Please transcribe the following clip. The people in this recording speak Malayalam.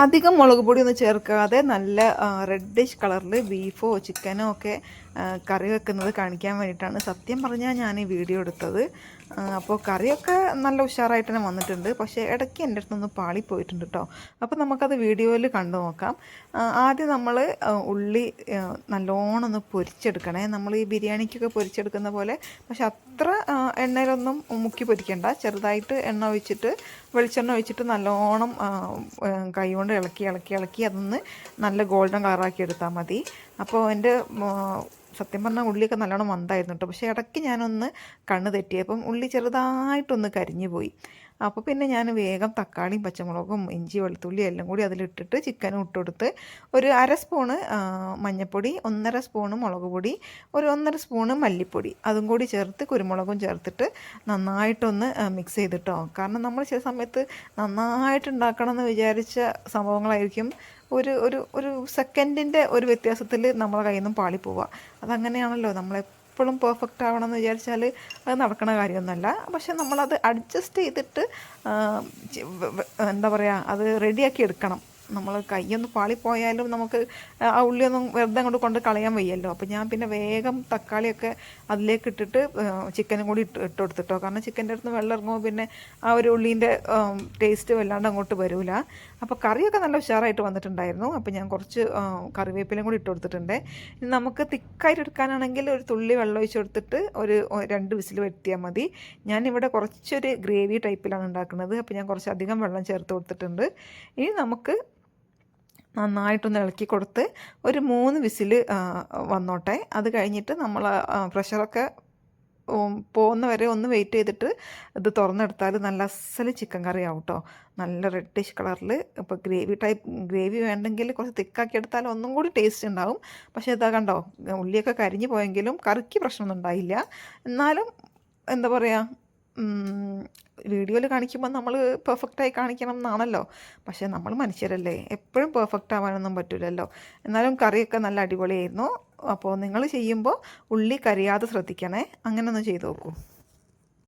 അധികം മുളക് പൊടി ഒന്നും ചേർക്കാതെ നല്ല റെഡിഷ് കളറിൽ ബീഫോ ചിക്കനോ ഒക്കെ കറി വെക്കുന്നത് കാണിക്കാൻ വേണ്ടിയിട്ടാണ് സത്യം പറഞ്ഞാൽ ഞാൻ ഈ വീഡിയോ എടുത്തത്. അപ്പോൾ കറിയൊക്കെ നല്ല ഉഷാറായിട്ട് തന്നെ വന്നിട്ടുണ്ട്. പക്ഷേ ഇടയ്ക്ക് എൻ്റെ അടുത്തൊന്ന് പാളിപ്പോയിട്ടുണ്ട് കേട്ടോ. അപ്പോൾ നമുക്കത് വീഡിയോയിൽ കണ്ടു നോക്കാം. ആദ്യം നമ്മൾ ഉള്ളി നല്ലോണം ഒന്ന് പൊരിച്ചെടുക്കണേ. നമ്മൾ ഈ ബിരിയാണിക്കൊക്കെ പൊരിച്ചെടുക്കുന്ന പോലെ. പക്ഷെ അത്ര എണ്ണയിലൊന്നും മുക്കി പൊരിക്കണ്ട. ചെറുതായിട്ട് എണ്ണ ഒഴിച്ചിട്ട് വെളിച്ചെണ്ണ ഒഴിച്ചിട്ട് നല്ലോണം കൈ കൊണ്ട് ഇളക്കി അതൊന്ന് നല്ല ഗോൾഡൻ കളറാക്കി എടുത്താൽ മതി. അപ്പോൾ എൻ്റെ സത്യം പറഞ്ഞാൽ ഉള്ളിയൊക്കെ നല്ലോണം വന്നായിരുന്നു കേട്ടോ. പക്ഷേ ഇടയ്ക്ക് ഞാനൊന്ന് കണ്ണ് തെറ്റിയപ്പം ഉള്ളി ചെറുതായിട്ടൊന്ന് കരിഞ്ഞു പോയി. അപ്പോൾ പിന്നെ ഞാൻ വേഗം തക്കാളിയും പച്ചമുളകും ഇഞ്ചി വെളുത്തുള്ളി എല്ലാം കൂടി അതിലിട്ടിട്ട് ചിക്കനും ഇട്ടുകൊടുത്ത് ഒരു 1/2 സ്പൂണ് മഞ്ഞൾപ്പൊടി, 1/2 സ്പൂണ് മുളക് പൊടി, ഒരു 1/2 സ്പൂണ് മല്ലിപ്പൊടി അതും കൂടി ചേർത്ത് കുരുമുളകും ചേർത്തിട്ട് നന്നായിട്ടൊന്ന് മിക്സ് ചെയ്തിട്ടോ. കാരണം നമ്മൾ ചില സമയത്ത് നന്നായിട്ട് ഉണ്ടാക്കണം എന്ന് വിചാരിച്ച സംഭവങ്ങളായിരിക്കും ഒരു ഒരു ഒരു സെക്കൻഡിൻ്റെ ഒരു വ്യത്യാസത്തിൽ നമ്മളെ കയ്യിൽ നിന്നും പാളിപ്പോവുക. അതങ്ങനെയാണല്ലോ. നമ്മളെപ്പോഴും പെർഫെക്റ്റ് ആവണമെന്ന് വിചാരിച്ചാൽ അത് നടക്കണ കാര്യമൊന്നുമല്ല. പക്ഷെ നമ്മളത് അഡ്ജസ്റ്റ് ചെയ്തിട്ട് എന്താ പറയുക, അത് റെഡിയാക്കി എടുക്കണം. നമ്മൾ കൈയൊന്ന് പാളിപ്പോയാലും നമുക്ക് ആ ഉള്ളിയൊന്നും വെറുതെ കൊണ്ട് കളയാൻ വയ്യല്ലോ. അപ്പോൾ ഞാൻ പിന്നെ വേഗം തക്കാളിയൊക്കെ അതിലേക്ക് ഇട്ടിട്ട് ചിക്കനും കൂടി ഇട്ട് കൊടുത്തിട്ടോ. കാരണം ചിക്കൻ്റെ അടുത്ത് വെള്ളം ഇറങ്ങുമ്പോൾ പിന്നെ ആ ഒരു ഉള്ളീൻ്റെ ടേസ്റ്റ് വല്ലാണ്ട് അങ്ങോട്ട് വരില്ല. അപ്പോൾ കറിയൊക്കെ നല്ല ഉഷാറായിട്ട് വന്നിട്ടുണ്ടായിരുന്നു. അപ്പോൾ ഞാൻ കുറച്ച് കറിവേപ്പിലയും കൂടി ഇട്ട് കൊടുത്തിട്ടുണ്ട്. ഇനി നമുക്ക് തിക്കായിട്ട് എടുക്കാനാണെങ്കിൽ ഒരു തുള്ളി വെള്ളം ഒഴിച്ച് കൊടുത്തിട്ട് ഒരു 2 വിസിൽ വരുത്തിയാൽ മതി. ഞാനിവിടെ കുറച്ചൊരു ഗ്രേവി ടൈപ്പിലാണ് ഉണ്ടാക്കുന്നത്. അപ്പോൾ ഞാൻ കുറച്ചധികം വെള്ളം ചേർത്ത് കൊടുത്തിട്ടുണ്ട്. ഇനി നമുക്ക് നന്നായിട്ടൊന്ന് ഇളക്കി കൊടുത്ത് ഒരു 3 വിസിൽ വന്നോട്ടെ. അത് കഴിഞ്ഞിട്ട് നമ്മൾ പ്രഷറൊക്കെ പോകുന്നവരെ ഒന്ന് വെയിറ്റ് ചെയ്തിട്ട് ഇത് തുറന്നെടുത്താൽ നല്ല അസൽ ചിക്കൻ കറി ആവും കേട്ടോ. നല്ല റെഡിഷ് കളറിൽ. ഇപ്പോൾ ഗ്രേവി വേണ്ടെങ്കിൽ കുറച്ച് തിക്കാക്കി എടുത്താൽ ഒന്നും കൂടി ടേസ്റ്റ് ഉണ്ടാവും. പക്ഷേ ഇതാ കണ്ടോ, ഉള്ളിയൊക്കെ കരിഞ്ഞു പോയെങ്കിലും കറിക്ക് പ്രശ്നമൊന്നും ഉണ്ടായില്ല. എന്നാലും എന്താ പറയുക, വീഡിയോയിൽ കാണിക്കുമ്പോൾ നമ്മൾ പെർഫെക്റ്റായി കാണിക്കണം എന്നാണല്ലോ. പക്ഷേ നമ്മൾ മനുഷ്യരല്ലേ, എപ്പോഴും പെർഫെക്റ്റ് ആവാനൊന്നും പറ്റില്ലല്ലോ. എന്നാലും കറിയൊക്കെ നല്ല അടിപൊളിയായിരുന്നു. അപ്പോൾ നിങ്ങൾ ചെയ്യുമ്പോൾ ഉള്ളി കരിയാതെ ശ്രദ്ധിക്കണേ. അങ്ങനെ ഒന്ന് ചെയ്ത് നോക്കൂ.